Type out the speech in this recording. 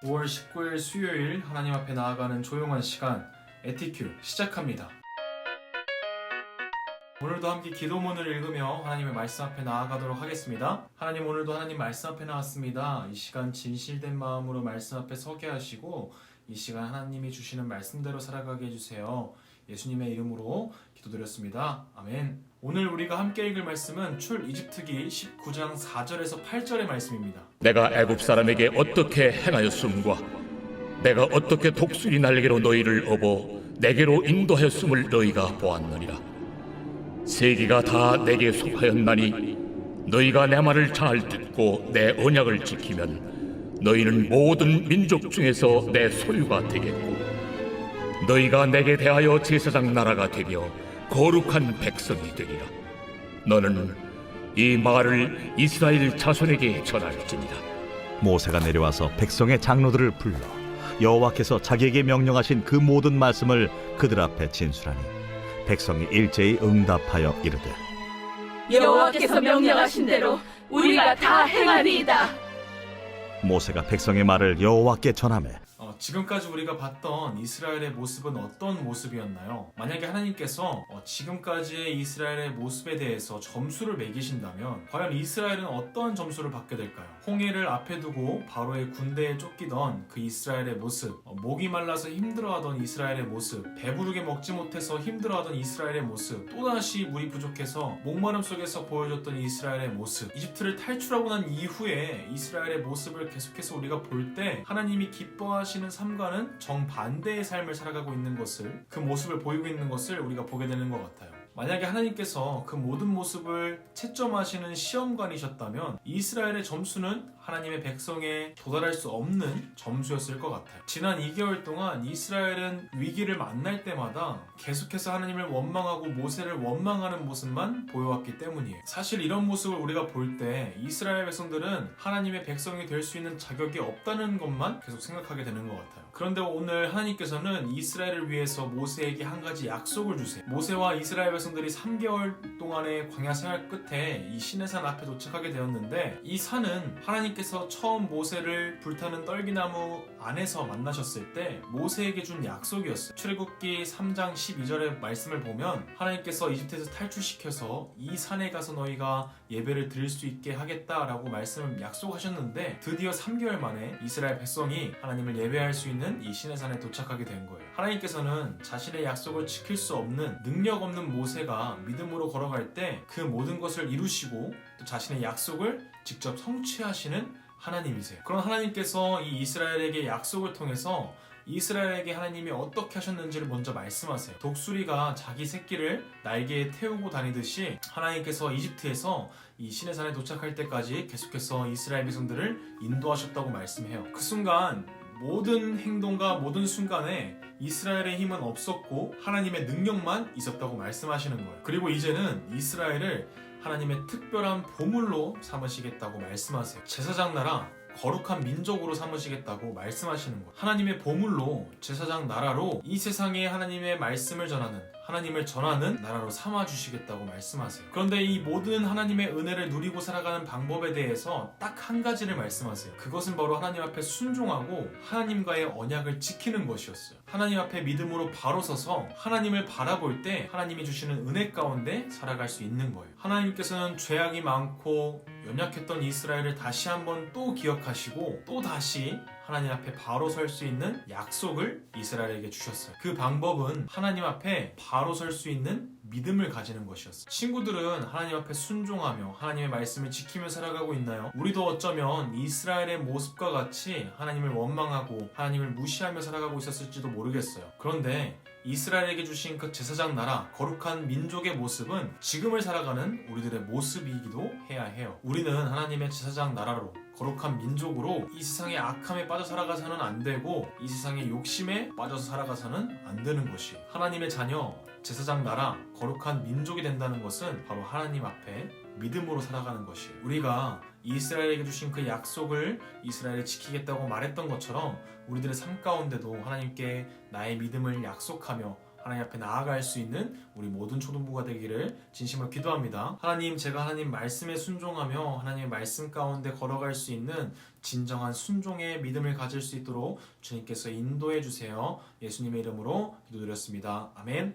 5월 19일 수요일 하나님 앞에 나아가는 조용한 시간 에티큐 시작합니다. 오늘도 함께 기도문을 읽으며 하나님의 말씀 앞에 나아가도록 하겠습니다. 하나님, 오늘도 하나님 말씀 앞에 나왔습니다. 이 시간 진실된 마음으로 말씀 앞에 서게 하시고 이 시간 하나님이 주시는 말씀대로 살아가게 해주세요. 예수님의 이름으로 기도드렸습니다. 아멘. 오늘 우리가 함께 읽을 말씀은 출 이집트기 19장 4절에서 8절의 말씀입니다. 내가 애굽 사람에게 어떻게 행하였음과 내가 어떻게 독수리 날개로 너희를 업어 내게로 인도하였음을 너희가 보았느니라. 세계가 다 내게 속하였나니 너희가 내 말을 잘 듣고 내 언약을 지키면 너희는 모든 민족 중에서 내 소유가 되겠고 너희가 내게 대하여 제사장 나라가 되며 거룩한 백성이 되리라. 너는 이 말을 이스라엘 자손에게 전할지니라. 모세가 내려와서 백성의 장로들을 불러 여호와께서 자기에게 명령하신 그 모든 말씀을 그들 앞에 진술하니 백성이 일제히 응답하여 이르되 여호와께서 명령하신 대로 우리가 다 행하리이다. 모세가 백성의 말을 여호와께 전하매 지금까지 우리가 봤던 이스라엘의 모습은 어떤 모습이었나요? 만약에 하나님께서 지금까지의 이스라엘의 모습에 대해서 점수를 매기신다면 과연 이스라엘은 어떤 점수를 받게 될까요? 홍해를 앞에 두고 바로의 군대에 쫓기던 그 이스라엘의 모습, 목이 말라서 힘들어하던 이스라엘의 모습, 배부르게 먹지 못해서 힘들어하던 이스라엘의 모습, 또다시 물이 부족해서 목마름 속에서 보여줬던 이스라엘의 모습, 이집트를 탈출하고 난 이후에 이스라엘의 모습을 계속해서 우리가 볼 때 하나님이 기뻐하시는 삶과는 정반대의 삶을 살아가고 있는 것을, 그 모습을 보이고 있는 것을 우리가 보게 되는 것 같아요. 만약에 하나님께서 그 모든 모습을 채점하시는 시험관이셨다면 이스라엘의 점수는 하나님의 백성에 도달할 수 없는 점수였을 것 같아요. 지난 2개월 동안 이스라엘은 위기를 만날 때마다 계속해서 하나님을 원망하고 모세를 원망하는 모습만 보여왔기 때문이에요. 사실 이런 모습을 우리가 볼 때 이스라엘 백성들은 하나님의 백성이 될 수 있는 자격이 없다는 것만 계속 생각하게 되는 것 같아요. 그런데 오늘 하나님께서는 이스라엘을 위해서 모세에게 한 가지 약속을 주세요. 모세와 이스라엘 백성들이 3개월 동안의 광야 생활 끝에 이 시내산 앞에 도착하게 되었는데, 이 산은 하나님께서 처음 모세를 불타는 떨기나무 안에서 만나셨을 때 모세에게 준 약속이었어요. 출애굽기 3장 12절의 말씀을 보면 하나님께서 이집트에서 탈출시켜서 이 산에 가서 너희가 예배를 드릴 수 있게 하겠다라고 말씀을 약속하셨는데, 드디어 3개월 만에 이스라엘 백성이 하나님을 예배할 수 있는 이 시내산에 도착하게 된 거예요. 하나님께서는 자신의 약속을 지킬 수 없는 능력 없는 모세가 믿음으로 걸어갈 때 그 모든 것을 이루시고 또 자신의 약속을 직접 성취하시는 하나님이세요. 그런 하나님께서 이 이스라엘에게 약속을 통해서 이스라엘에게 하나님이 어떻게 하셨는지를 먼저 말씀하세요. 독수리가 자기 새끼를 날개에 태우고 다니듯이 하나님께서 이집트에서 이 시내산에 도착할 때까지 계속해서 이스라엘 백성들을 인도하셨다고 말씀해요. 그 순간 모든 행동과 모든 순간에 이스라엘의 힘은 없었고 하나님의 능력만 있었다고 말씀하시는 거예요. 그리고 이제는 이스라엘을 하나님의 특별한 보물로 삼으시겠다고 말씀하세요. 제사장 나라, 거룩한 민족으로 삼으시겠다고 말씀하시는 거예요. 하나님의 보물로, 제사장 나라로 이 세상에 하나님의 말씀을 전하는, 하나님을 전하는 나라로 삼아주시겠다고 말씀하세요. 그런데 이 모든 하나님의 은혜를 누리고 살아가는 방법에 대해서 딱 한 가지를 말씀하세요. 그것은 바로 하나님 앞에 순종하고 하나님과의 언약을 지키는 것이었어요. 하나님 앞에 믿음으로 바로 서서 하나님을 바라볼 때 하나님이 주시는 은혜 가운데 살아갈 수 있는 거예요. 하나님께서는 죄악이 많고 연약했던 이스라엘을 다시 한번 또 기억하시고 또 다시 하나님 앞에 바로 설 수 있는 약속을 이스라엘에게 주셨어요. 그 방법은 하나님 앞에 바로 설 수 있는 믿음을 가지는 것이었어요. 친구들은 하나님 앞에 순종하며 하나님의 말씀을 지키며 살아가고 있나요? 우리도 어쩌면 이스라엘의 모습과 같이 하나님을 원망하고 하나님을 무시하며 살아가고 있었을지도 모르겠어요. 그런데 이스라엘에게 주신 그 제사장 나라, 거룩한 민족의 모습은 지금을 살아가는 우리들의 모습이기도 해야 해요. 우리는 하나님의 제사장 나라로, 거룩한 민족으로 이 세상의 악함에 빠져 살아가서는 안 되고 이 세상의 욕심에 빠져서 살아가서는 안 되는 것이, 하나님의 자녀, 제사장 나라, 거룩한 민족이 된다는 것은 바로 하나님 앞에 믿음으로 살아가는 것이에요. 우리가 이스라엘에게 주신 그 약속을 이스라엘이 지키겠다고 말했던 것처럼 우리들의 삶 가운데도 하나님께 나의 믿음을 약속하며 하나님 앞에 나아갈 수 있는 우리 모든 초등부가 되기를 진심으로 기도합니다. 하나님, 제가 하나님 말씀에 순종하며 하나님의 말씀 가운데 걸어갈 수 있는 진정한 순종의 믿음을 가질 수 있도록 주님께서 인도해 주세요. 예수님의 이름으로 기도드렸습니다. 아멘.